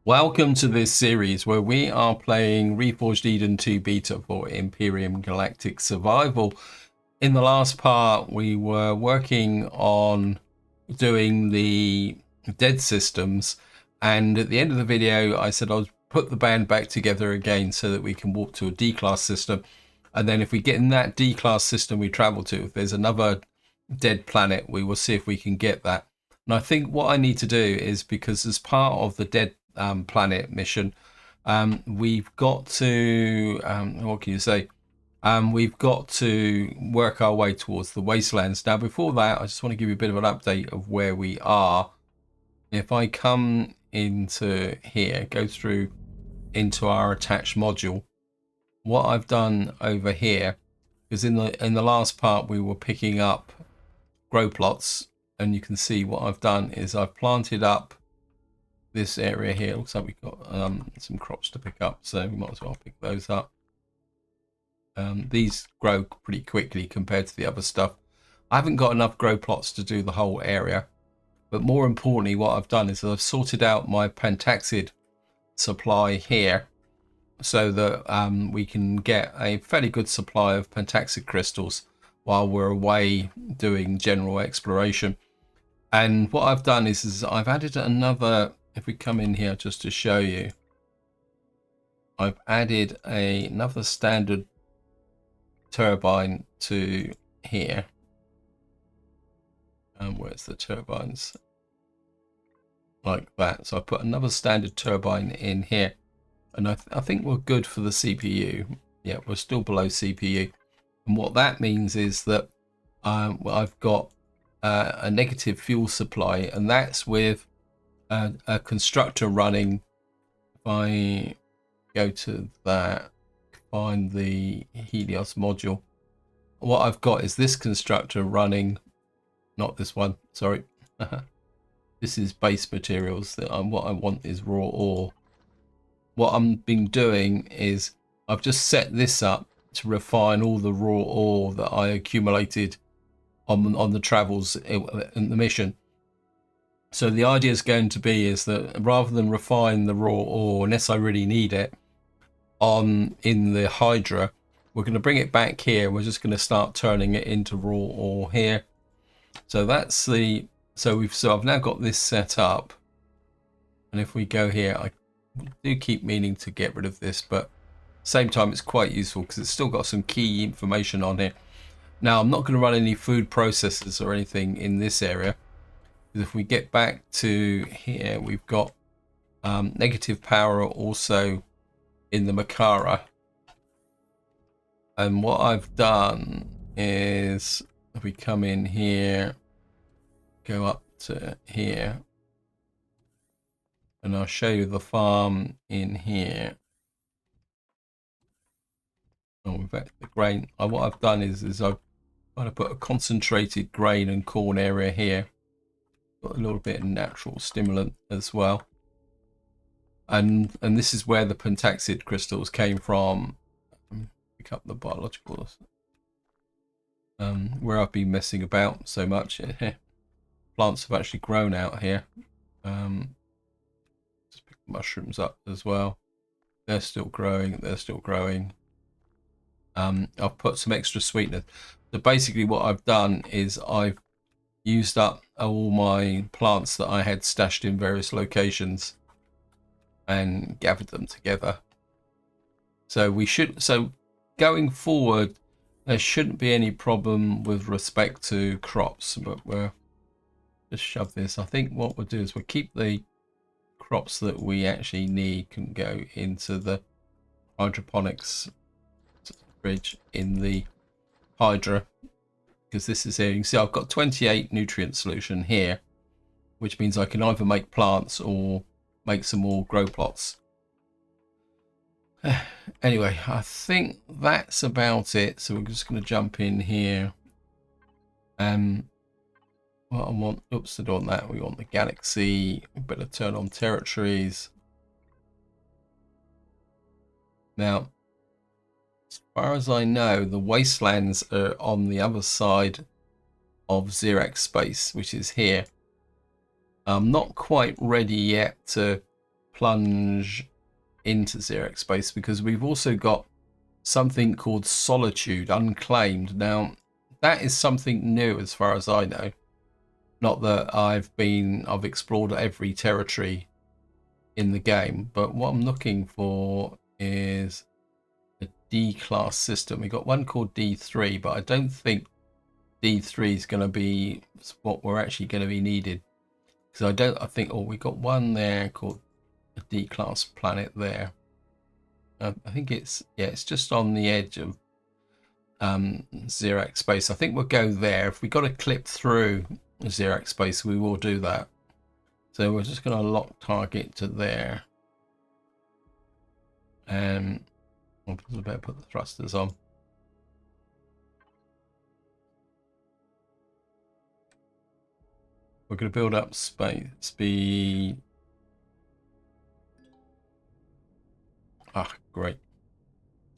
Welcome to this series where we are playing Reforged Eden 2 beta for Empyrion Galactic Survival. In the last part, we were working on doing the dead systems, and at the end of the video, I said I'll put the band back together again so that we can walk to a D-class system. And then if we get in that D-class system we travel to, if there's another dead planet, we will see if we can get that. And I think what I need to do is, because as part of the dead planet mission, we've got to, what can you say? We've got to work our way towards the wastelands. Now, before that, I just want to give you a bit of an update of where we are. If I come into here, go through into our attached module, what I've done over here is in the last part we were picking up grow plots, and you can see what I've done is I've planted up this area here. It looks like we've got some crops to pick up, so we might as well pick those up. These grow pretty quickly compared to the other stuff. I haven't got enough grow plots to do the whole area, but more importantly what I've done is I've sorted out my pentaxid supply here so that we can get a fairly good supply of pentaxid crystals while we're away doing general exploration. And what I've done is I've added another, if we come in here just to show you, I've added another standard turbine to here. And where's the turbines? Like that. So I put another standard turbine in here, and I think we're good for the CPU. Yeah, we're still below CPU. And what that means is that I've got a negative fuel supply, and that's with a constructor running. If I go to that, find the Helios module, what I've got is this constructor running, not this one, sorry. This is base materials. What I want is raw ore. What I've been doing is I've just set this up to refine all the raw ore that I accumulated on the travels in the mission. So the idea is going to be is that rather than refine the raw ore unless I really need it in the Hydra, we're going to bring it back here. We're just going to start turning it into raw ore here. So that's the so I've now got this set up, and if we go here, I do keep meaning to get rid of this, but at the same time it's quite useful because it's still got some key information on here. Now I'm not going to run any food processors or anything in this area. If we get back to here, we've got negative power also in the Makara. And what I've done is, if we come in here, go up to here, and I'll show you the farm in here. Oh, we've got the grain. What I've done is I've kind of put a concentrated grain and corn area here. Got a little bit of natural stimulant as well. And this is where the pentaxid crystals came from. Pick up the biologicals. Where I've been messing about so much. Plants have actually grown out here. Just pick the mushrooms up as well. They're still growing. They're still growing. I've put some extra sweetness. So basically what I've done is I've used up all my plants that I had stashed in various locations and gathered them together. So going forward, there shouldn't be any problem with respect to crops, but we'll just shove this. I think what we'll do is we'll keep the crops that we actually need can go into the hydroponics fridge in the Hydra, because this is here. You can see I've got 28 nutrient solution here, which means I can either make plants or make some more grow plots. Anyway, I think that's about it. So we're just going to jump in here. What I want, oops, I don't want that. We want the galaxy. We better turn on territories. Now, as far as I know, the wastelands are on the other side of Xerax space, which is here. I'm not quite ready yet to plunge into Xerax space, because we've also got something called Solitude Unclaimed. Now, that is something new as far as I know. Not that I've explored every territory in the game, but what I'm looking for is a D-class system. We got one called D3, but I don't think D3 is going to be what we're actually going to be needed, because I think we got one there called a D-class planet there. I think it's just on the edge of Xerax space. I think we'll go there. If we got to clip through Xerax space, we will do that. So we're just going to lock target to there, and I better put the thrusters on. We're going to build up space speed. Ah, great.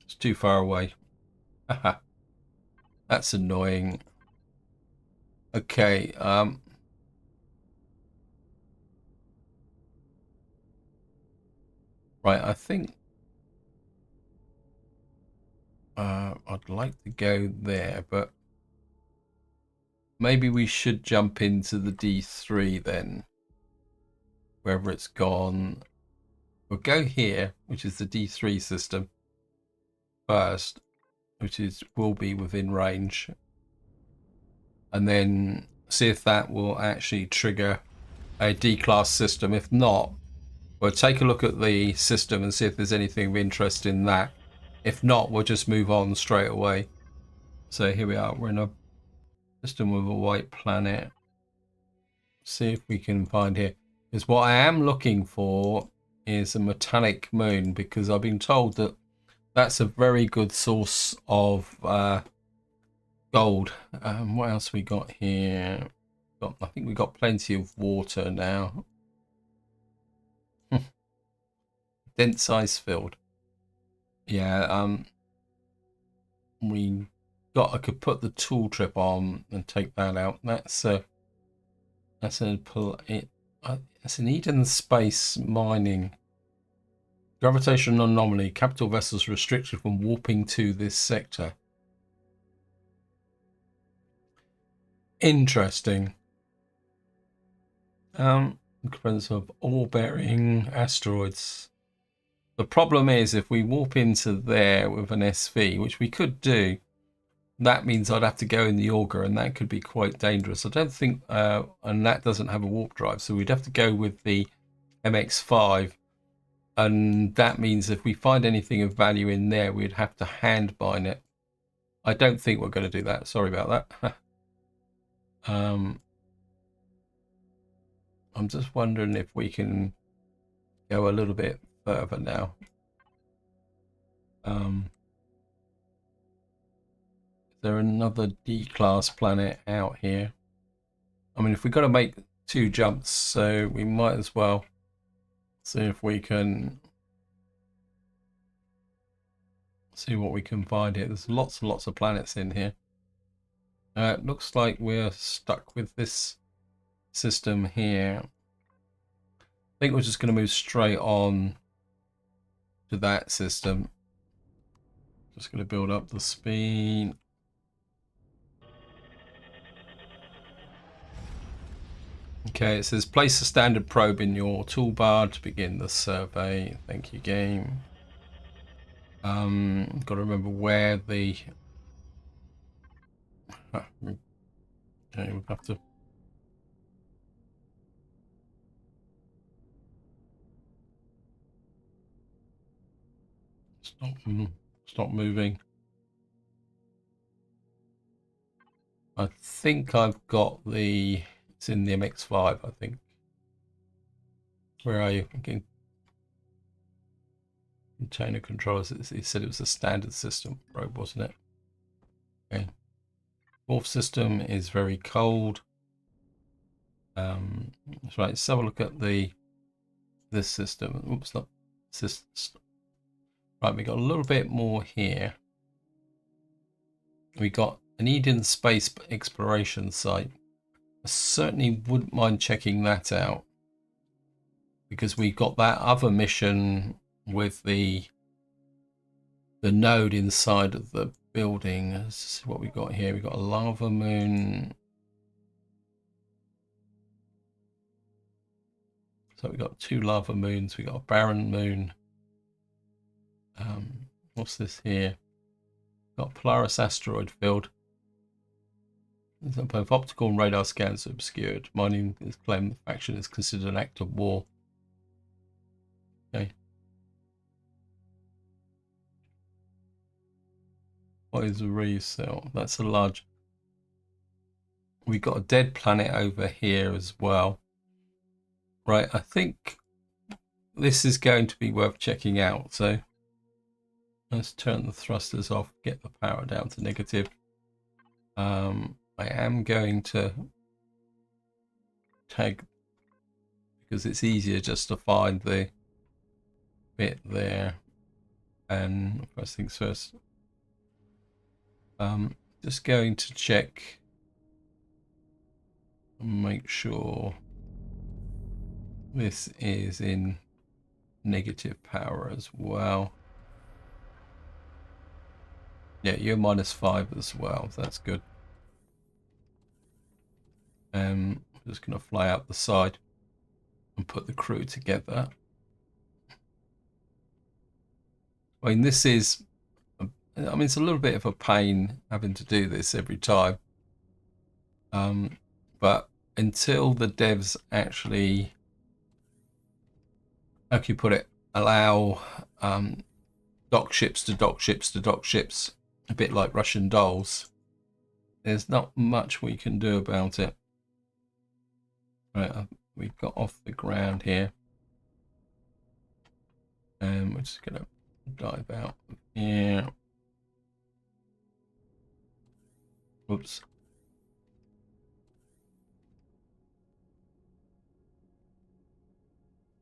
It's too far away. Haha. That's annoying. Okay, right, I think I'd like to go there, but maybe we should jump into the D3 then, wherever it's gone. We'll go here, which is the D3 system first, which will be within range, and then see if that will actually trigger a D-class system. If not, we'll take a look at the system and see if there's anything of interest in that. If not, we'll just move on straight away. So here we are. We're in a system with a white planet. See if we can find here. Because what I am looking for is a metallic moon, because I've been told that that's a very good source of gold. What else we got here? I think we got plenty of water now. Dense ice field. Yeah, I could put the tool trip on and take that out. That's an Eden space mining. Gravitational anomaly. Capital vessels restricted from warping to this sector. Interesting. Increments of ore-bearing asteroids. The problem is, if we warp into there with an SV, which we could do, that means I'd have to go in the auger, and that could be quite dangerous. I don't think, and that doesn't have a warp drive, so we'd have to go with the MX5, and that means if we find anything of value in there, we'd have to hand mine it. I don't think we're going to do that. Sorry about that. I'm just wondering if we can go a little bit further now. Is there another D-class planet out here? I mean, if we've got to make 2 jumps, so we might as well see if we can see what we can find here. There's lots and lots of planets in here. It looks like we're stuck with this system here. I think we're just going to move straight on to that system. Just going to build up the speed. Okay, it says place a standard probe in your toolbar to begin the survey. Thank you, game. Got to remember where the... Okay, we'll have to... Stop moving. I think I've got the... It's in the MX5, I think. Where are you? Okay. Container controllers. It said it was a standard system probe, wasn't it? Okay. Fourth system is very cold. That's right. Let's have a look at this system. Oops, not system. Right, we got a little bit more here. We got an Eden space exploration site. I certainly wouldn't mind checking that out. because we've got that other mission with the node inside of the building. Let's see what we got here. We've got a lava moon. So we've got 2 lava moons. We've got a barren moon. What's this here? We've got Polaris asteroid field. Both optical and radar scans are obscured. Mining is claimed the faction is considered an act of war. Okay. What is a resale? That's a large. We've got a dead planet over here as well. Right, I think this is going to be worth checking out. So let's turn the thrusters off, get the power down to negative. I am going to tag, because it's easier just to find the bit there. And first things first, just going to check and make sure this is in negative power as well. Yeah, you're -5 as well. That's good. I'm just going to fly out the side and put the crew together. I mean, this is, it's a little bit of a pain having to do this every time. But until the devs actually, how can you put it, allow dock ships to dock ships to dock ships, a bit like Russian dolls, there's not much we can do about it. Right, we've got off the ground here, and we're just going to dive out here. Oops.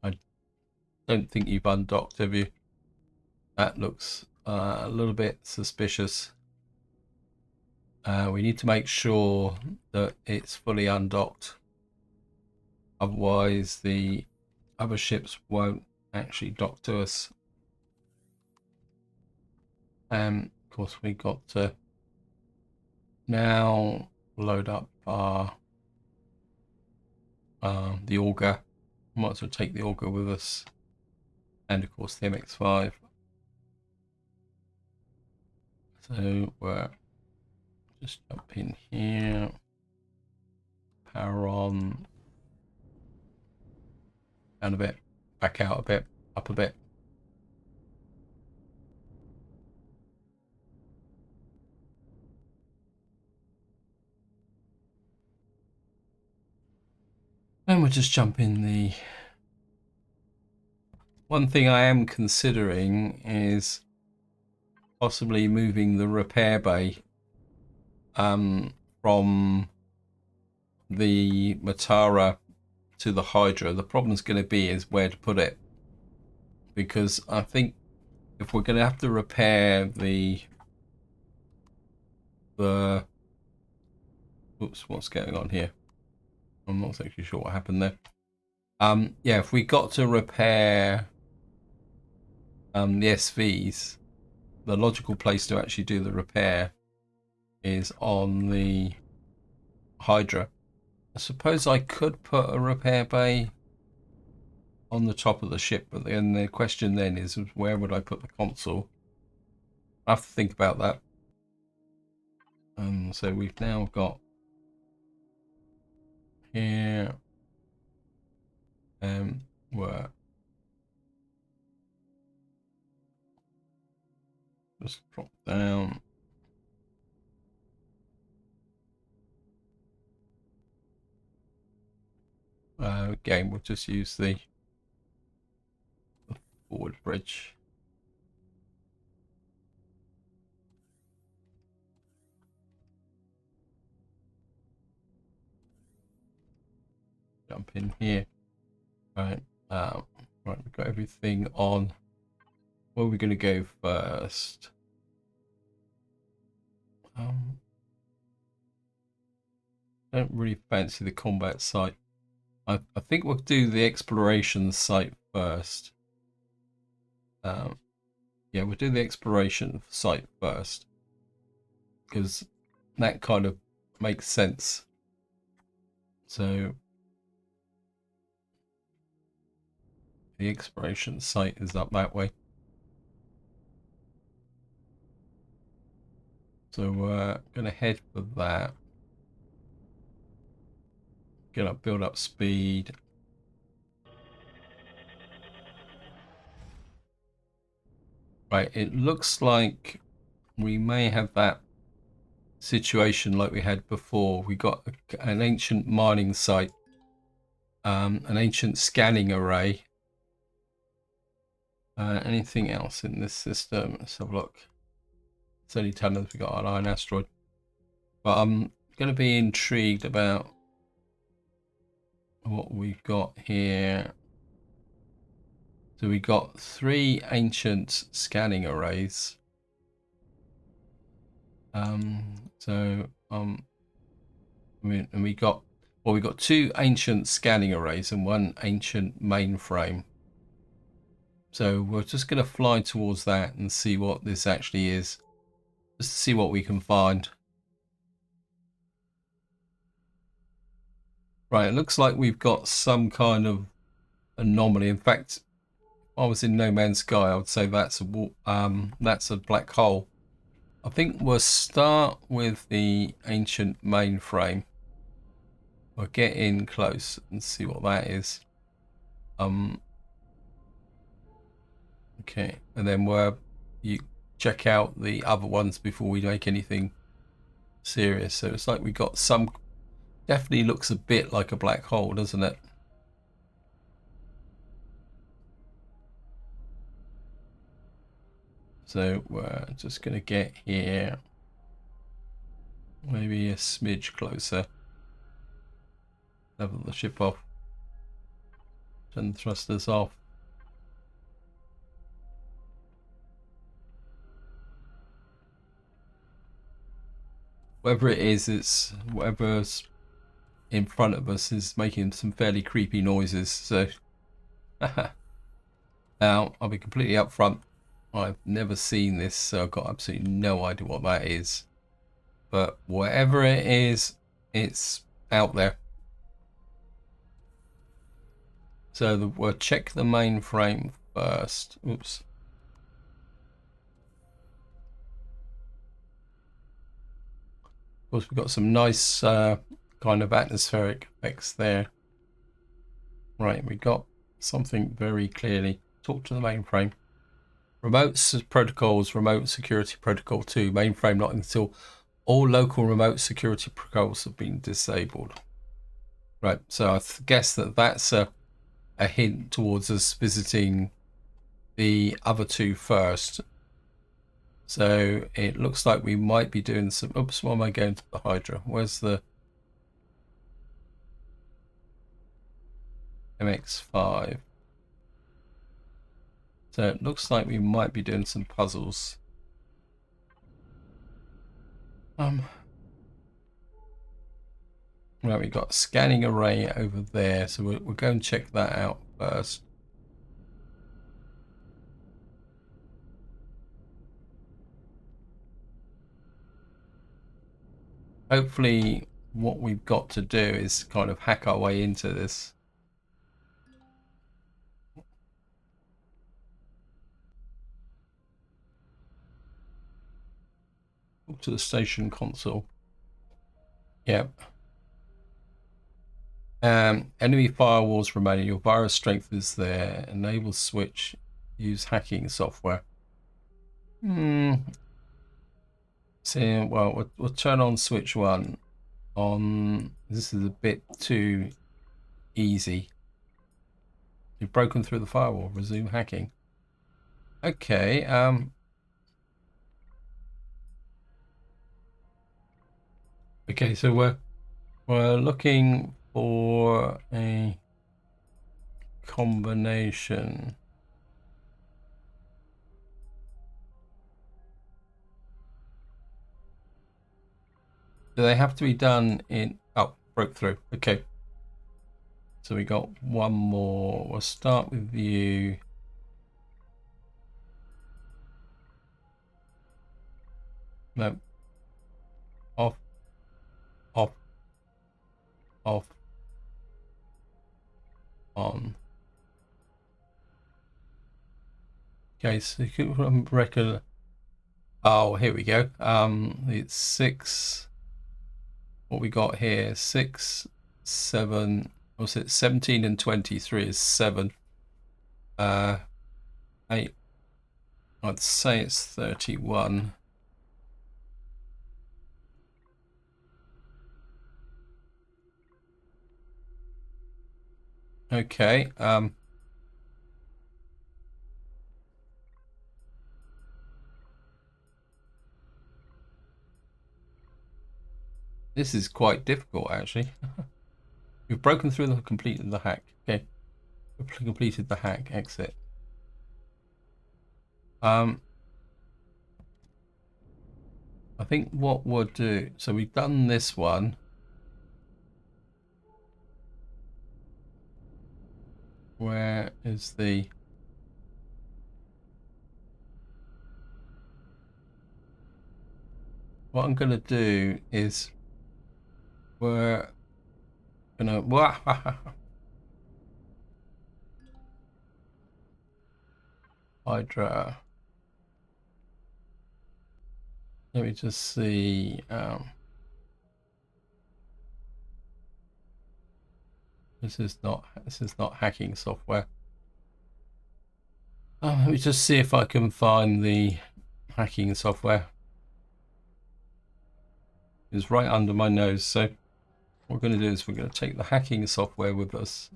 I don't think you've undocked, have you? That looks a little bit suspicious. We need to make sure that it's fully undocked. Otherwise, the other ships won't actually dock to us. Of course, we got to now load up our the auger. Might as well take the auger with us, and of course the MX5. So we're just jump in here, power on, down a bit, back out a bit, up a bit. And we'll just jump in the... One thing I am considering is possibly moving the repair bay from the Matara to the Hydra. The problem's going to be is where to put it, because I think if we're going to have to repair the oops, what's going on here? I'm not actually sure what happened there. Yeah, if we got to repair the SVs, the logical place to actually do the repair is on the Hydra. I suppose I could put a repair bay on the top of the ship, but then the question then is, where would I put the console? I have to think about that. So we've now got here, where just drop down. Again, we'll just use the forward bridge. Jump in here. Right, right, we've got everything on. Where are we going to go first? Don't really fancy the combat site. I think we'll do the exploration site first. Yeah, we'll do the exploration site first because that kind of makes sense. So the exploration site is up that way. So we're going to head for that. Gonna build up speed. Right, it looks like we may have that situation like we had before. We got an ancient mining site, an ancient scanning array. Anything else in this system? Let's have a look. It's only telling us we got an iron asteroid. But I'm going to be intrigued about what we've got here. So we got 3 ancient scanning arrays. We got, well, we got 2 ancient scanning arrays and 1 ancient mainframe. So we're just going to fly towards that and see what this actually is, just to see what we can find. Right, it looks like we've got some kind of anomaly. In fact, if I was in No Man's Sky, I would say that's a black hole. I think we'll start with the ancient mainframe. We'll get in close and see what that is. Okay, and then you check out the other ones before we make anything serious. So it's like we got some, definitely looks a bit like a black hole, doesn't it? So we're just going to get here, maybe a smidge closer. Level the ship off. Turn the thrusters off. Whatever it is, it's whatever's in front of us is making some fairly creepy noises. So now I'll be completely upfront. I've never seen this, so I've got absolutely no idea what that is. But whatever it is, it's out there. So we'll check the mainframe first. Oops. Of course, we've got some nice kind of atmospheric effects there. Right, we got something very clearly. Talk to the mainframe. Remote protocols, remote security protocol 2. Mainframe not until all local remote security protocols have been disabled. Right, so I guess that's a hint towards us visiting the other 2 first. So it looks like we might be doing some, oops, why am I going to the Hydra? Where's the MX5? So it looks like we might be doing some puzzles. Right, we got a scanning array over there, so we'll go and check that out first. Hopefully what we've got to do is kind of hack our way into this. Talk to the station console. Yep. Enemy firewalls remaining. Your virus strength is there. Enable switch. Use hacking software. So, well, we'll turn on switch 1. This is a bit too easy. You've broken through the firewall. Resume hacking. Okay. Okay. So we're looking for a combination. Do they have to be done in? Oh, broke through. Okay. So we got one more. We'll start with you. No. Off, off, off, on. Okay, so you can reckon. Oh, here we go. It's 6. What we got here? 6, 7. What's it? 17 and 23 is 7. 8. I'd say it's 31. Okay. This is quite difficult, actually. We've broken through the completed the hack. Okay. We've completed the hack. Exit. I think what we'll do. So we've done this one. Where is the... What I'm going to do is we're going to... Hydra. Let me just see. This is not hacking software. Let me just see if I can find the hacking software. It's right under my nose. So what we're going to do is we're going to take the hacking software with us,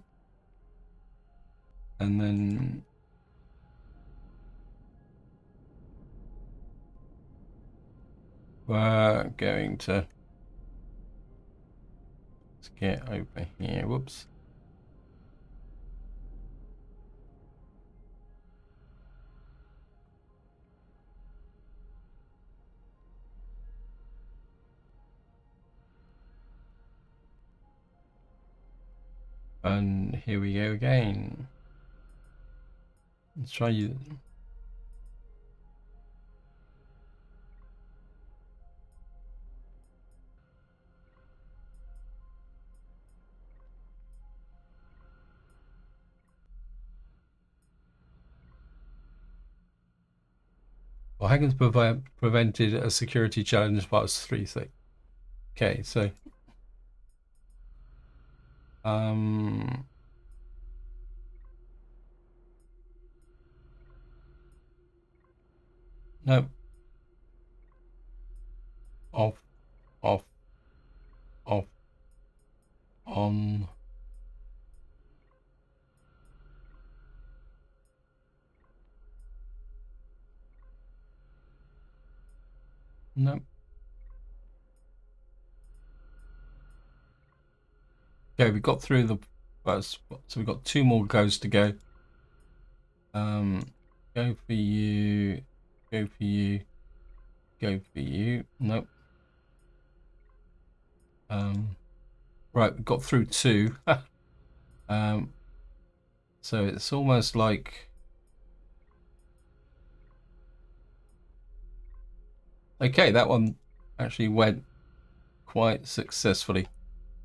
and then we're going to get over here. Whoops. And here we go again. Let's try you. Well, hackers prevented a security challenge by 3-6. Okay, so no. Off, off, off, on. No. Okay, we got through the first, so we've got 2 more goes to go. Go for you, go for you, go for you. Nope. Right, we got through 2. So it's almost like, okay, that one actually went quite successfully.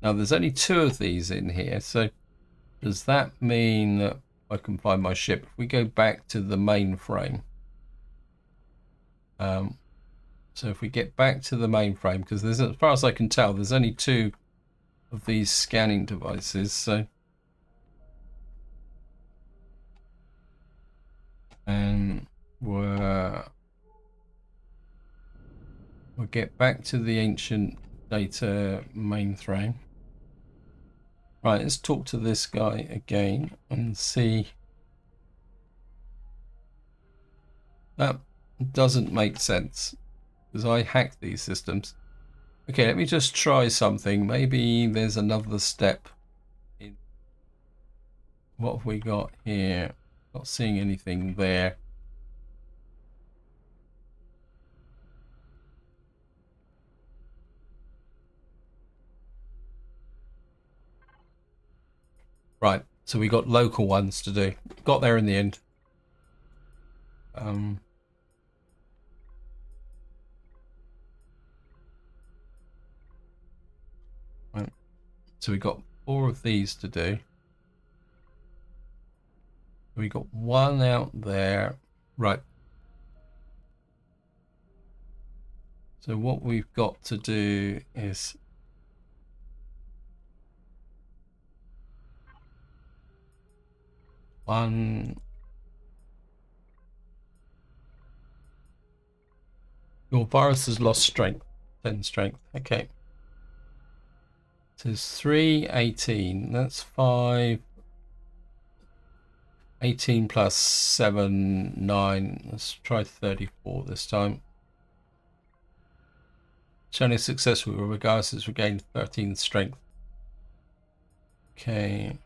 Now there's only 2 of these in here, so does that mean that I can find my ship? If we go back to the mainframe, so if we get back to the mainframe, because there's, as far as I can tell, there's only 2 of these scanning devices, so and we'll get back to the ancient data mainframe. Right, let's talk to this guy again and see. That doesn't make sense because I hacked these systems. Okay, let me just try something. Maybe there's another step. What have we got here? Not seeing anything there. Right, so we got local ones to do. Got there in the end. Right. So we got 4 of these to do. We got 1 out there. Right. So what we've got to do is one. Your virus has lost strength. 10 strength. Okay. So it's 3, 18. That's 5. 18 plus 7, 9. Let's try 34 this time. It's only successful regardless has regained 13 strength. Okay.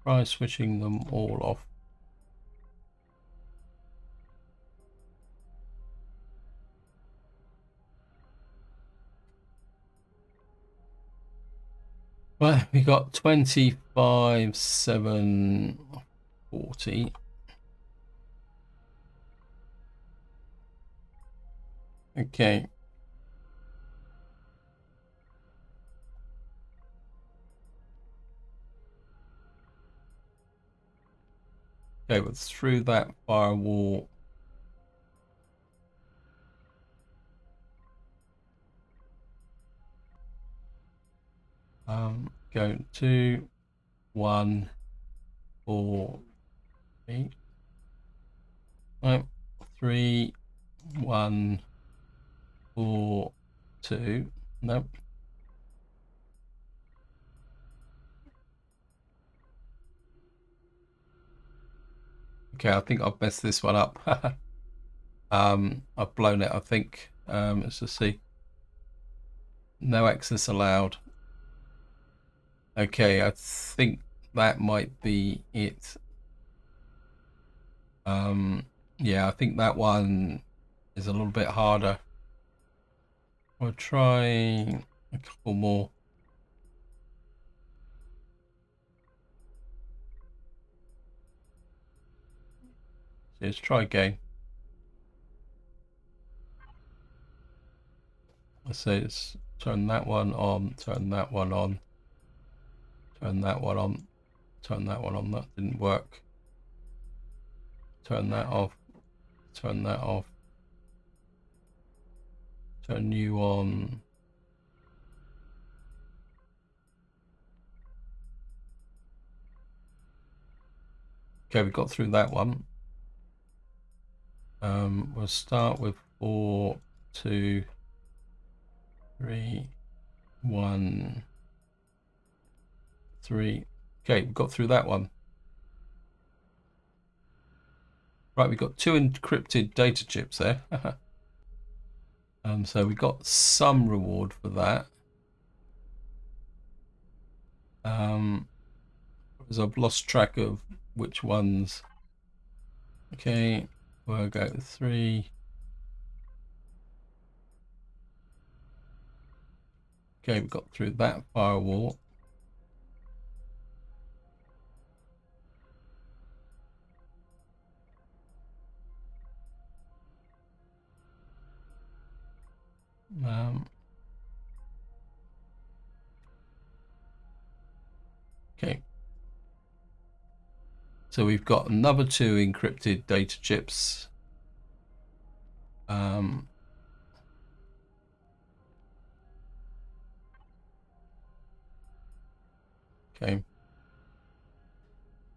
Try switching them all off. Right, we got 25, 7, 40. Okay. Okay, we're through that firewall. Go 2, 1, 4, 8. No, 3, 1, 4, 2. Nope. Okay, I think I've messed this one up. I've blown it, I think. Let's just see. No access allowed. Okay, I think that might be it. Yeah, I think that one is a little bit harder. I'll try a couple more. Let's try again. Let's say it's turn that one on, turn that one on, turn that one on, turn that one on. That didn't work. Turn that off, turn that off, turn you on. Okay, we got through that one. We'll start with 4, 2, 3, 1, 3. Okay, we got through that one. Right, we've got 2 encrypted data chips there. So we got some reward for that. Because I've lost track of which ones. Okay, we'll go 3. Okay, we got through that firewall. Okay. So we've got another 2 encrypted data chips. Okay.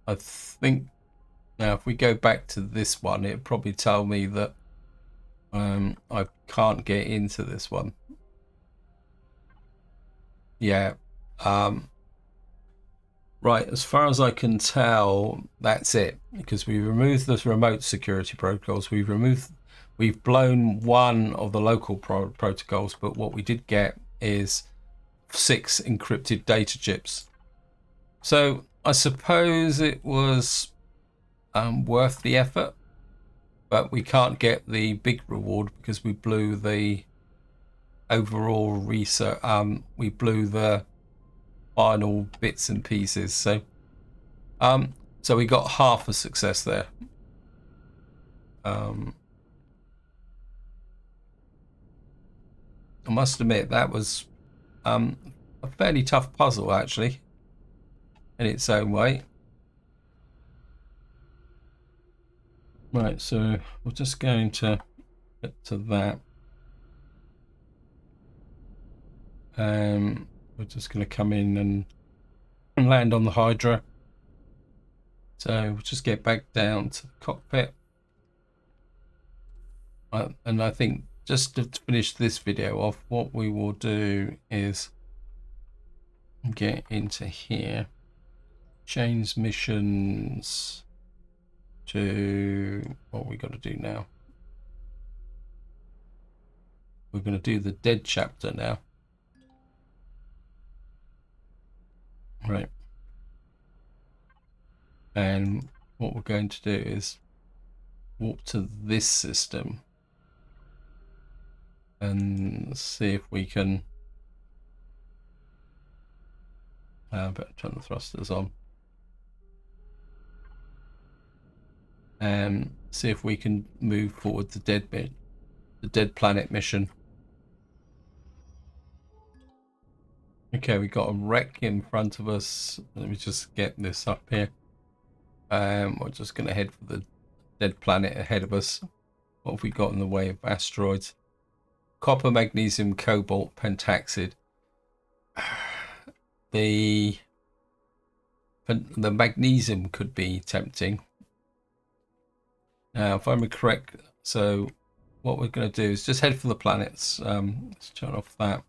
I think now if we go back to this one, it'll probably tell me that I can't get into this one. Yeah. Right, as far as I can tell, that's it. Because we removed the remote security protocols. We've blown one of the local protocols, but what we did get is 6 encrypted data chips. So I suppose it was worth the effort, but we can't get the big reward because we blew the overall research. We blew the final bits and pieces. So we got half a success there. I must admit that was a fairly tough puzzle, actually, in its own way. Right, so we're just going to get to that. We're just going to come in and land on the Hydra. So we'll just get back down to the cockpit. And I think just to finish this video off, what we will do is get into here, change missions to what we got to do now. We're going to do the dead chapter now. Right. And what we're going to do is walk to this system and see if we can better turn the thrusters on and see if we can move forward the dead planet mission. Okay, we got a wreck in front of us. Let me just get this up here. We're just going to head for the dead planet ahead of us. What have we got in the way of asteroids? Copper, magnesium, cobalt, pentaxid. The magnesium could be tempting. Now, if I'm correct, so what we're going to do is just head for the planets. Let's turn off that.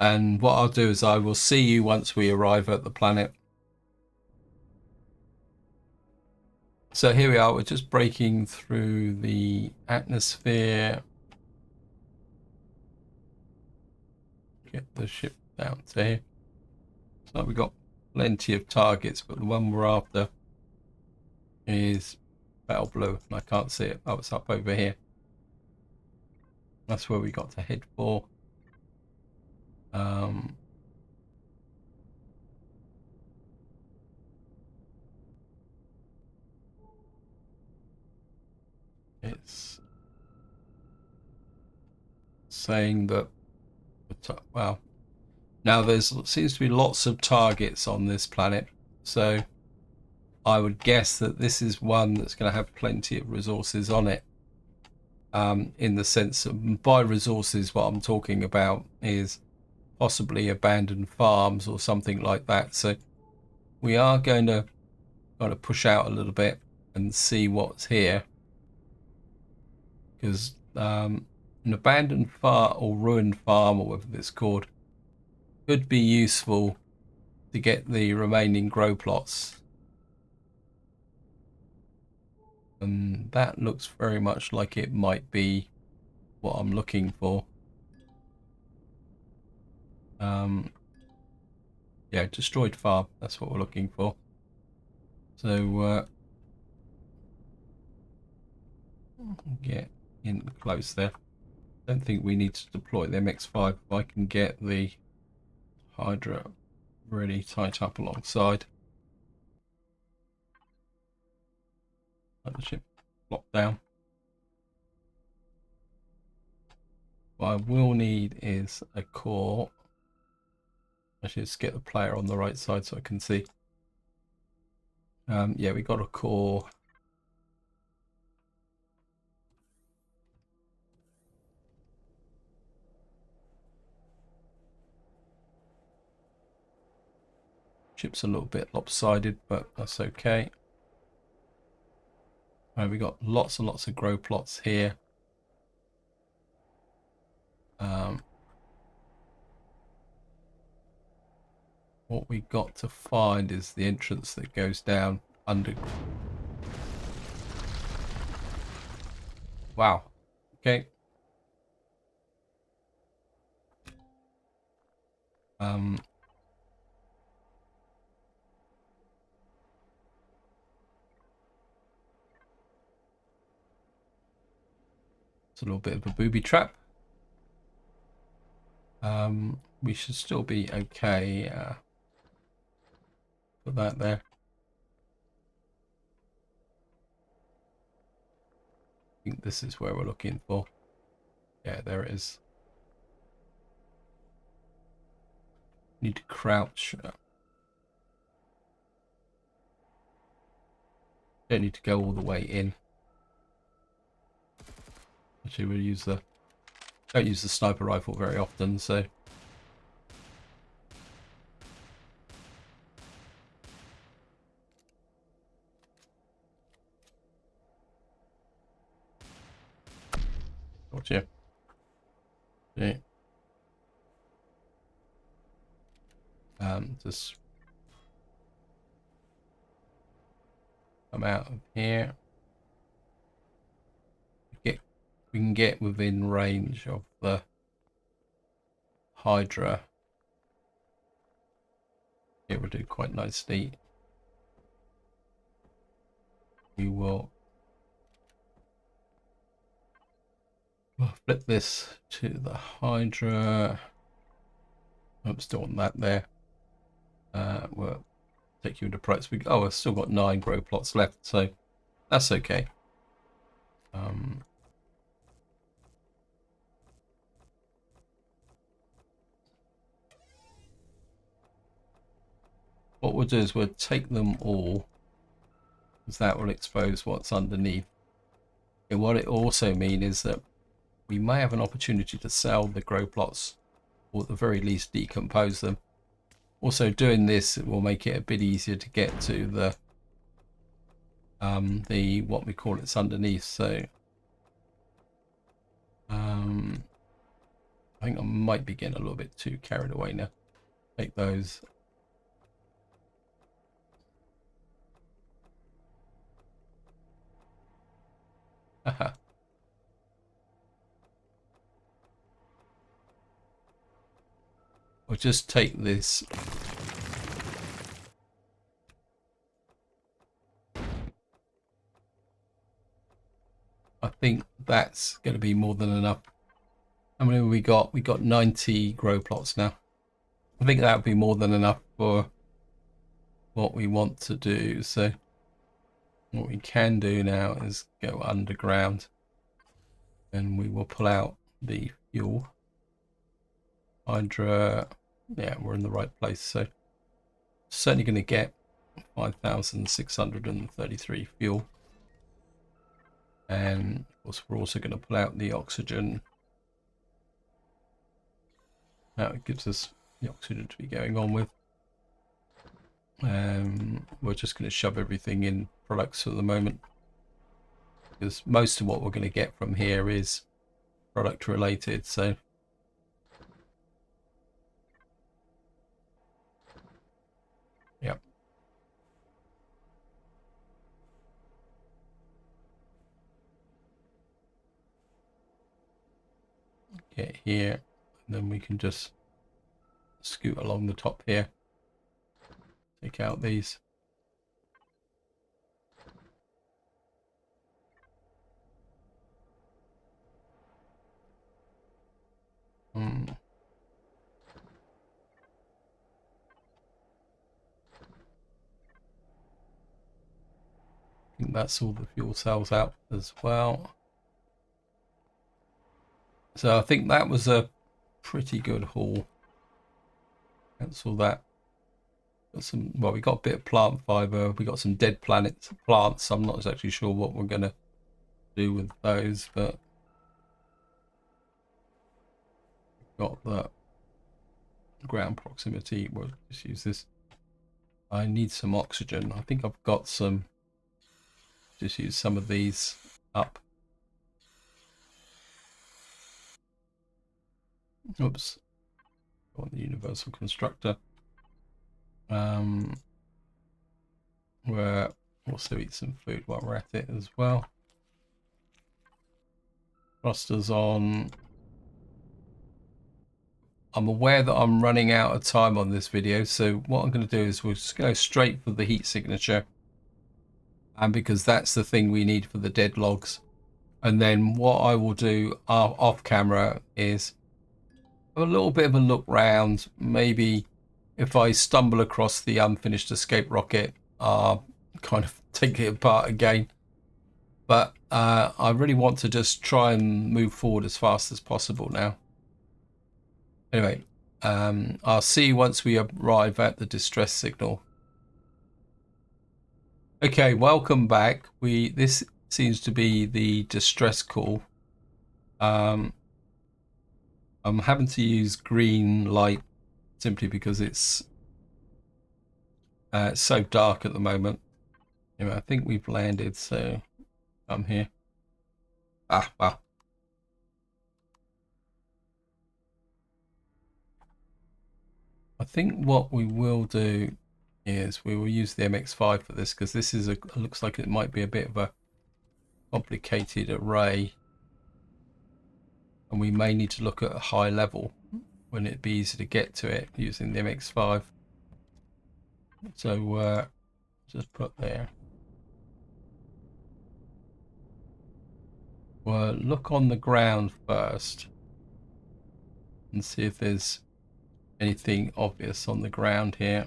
And what I'll do is I will see you once we arrive at the planet. So here we are, we're just breaking through the atmosphere. Get the ship down to here. So we've got plenty of targets, but the one we're after is pale blue. I can't see it. Oh, it's up over here. That's where we got to head for. It's saying that, well, now there's seems to be lots of targets on this planet, so I would guess that this is one that's going to have plenty of resources on it. In the sense of, by resources, what I'm talking about is possibly abandoned farms or something like that. So we are going to kind of push out a little bit and see what's here, because an abandoned farm or ruined farm, or whatever it's called, could be useful to get the remaining grow plots. And that looks very much like it might be what I'm looking for. Yeah, destroyed farm, that's what we're looking for. So get in close there. Don't think we need to deploy the MX5 if I can get the Hydra really tight up alongside. Let the ship flop down. What I will need is a core. I should just get the player on the right side so I can see. Yeah, we got a core. Ship's a little bit lopsided, but that's okay. We got lots and lots of grow plots here. What we got to find is the entrance that goes down under. Wow. Okay. It's a little bit of a booby trap. We should still be okay. Put that there. I think this is where we're looking for. Yeah, there it is. Need to crouch. Don't need to go all the way in. Actually, we'll use the. Don't use the sniper rifle very often, so. Gotcha. Yeah. Just come out of here. We can get within range of the Hydra. It will do quite nicely. We will flip this to the Hydra. I'm still on that there. We'll take you into price. Oh, I've still got 9 grow plots left, so that's okay. What we'll do is we'll take them all, because that will expose what's underneath. And what it also means is that we may have an opportunity to sell the grow plots, or at the very least decompose them. Also, doing this will make it a bit easier to get to the what we call it's underneath. So I think I might be getting a little bit too carried away now. Take those. Haha. We'll just take this. I think that's going to be more than enough. How many have we got? We got 90 grow plots now. I think that would be more than enough for what we want to do. So what we can do now is go underground, and we will pull out the fuel. Hydra, yeah, we're in the right place. So certainly going to get 5,633 fuel. And of course, we're also going to pull out the oxygen. Now it gives us the oxygen to be going on with. We're just going to shove everything in products at the moment, because most of what we're going to get from here is product related. So yep. Get here, and then we can just scoot along the top here. Take out these. I think that's all the fuel cells out as well. So I think that was a pretty good haul. That's all that. Got some, well, we got a bit of plant fiber. We got some dead plants. I'm not exactly sure what we're going to do with those, but got the ground proximity. We'll just use this. I need some oxygen. I think I've got some. Just use some of these up. Oops. On the universal constructor. We'll also eat some food while we're at it as well. Thrusters on. I'm aware that I'm running out of time on this video, so what I'm going to do is we'll just go straight for the heat signature, and because that's the thing we need for the dead logs. And then what I will do off camera is a little bit of a look round. Maybe if I stumble across the unfinished escape rocket, kind of take it apart again. But I really want to just try and move forward as fast as possible now. Anyway, I'll see you once we arrive at the distress signal. Okay, welcome back. This seems to be the distress call. I'm having to use green light simply because it's so dark at the moment. Anyway, I think we've landed, so I'm here. Well. I think what we will do is we will use the MX5 for this, because this is looks like it might be a bit of a complicated array, and we may need to look at a high level when it'd be easy to get to it using the MX5. So just put there. Well, look on the ground first and see if there's anything obvious on the ground here.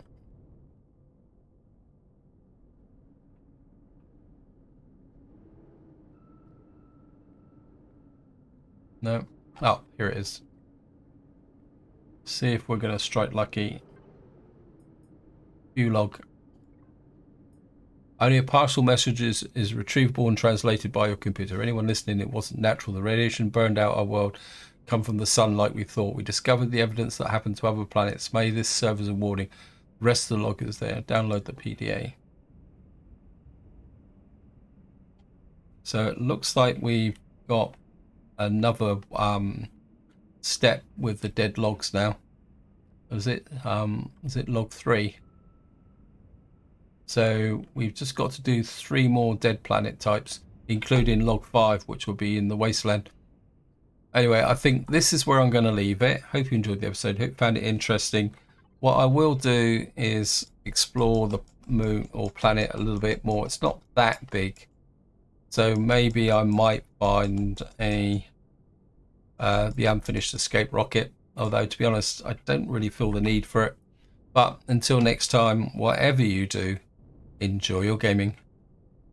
No. Oh, here it is. See if we're going to strike lucky. View log. Only a partial message is retrievable and translated by your computer. Anyone listening, it wasn't natural. The radiation burned out our world. Come from the sun like we thought. We discovered the evidence that happened to other planets. May this serve as a warning. The rest of the log is there. Download the PDA. So it looks like we've got another step with the dead logs now. Is it log 3? So we've just got to do 3 more dead planet types, including log 5, which will be in the wasteland. Anyway, I think this is where I'm going to leave it. Hope you enjoyed the episode. Hope you found it interesting. What I will do is explore the moon or planet a little bit more. It's not that big, so maybe I might find the unfinished escape rocket. Although, to be honest, I don't really feel the need for it. But until next time, whatever you do, enjoy your gaming.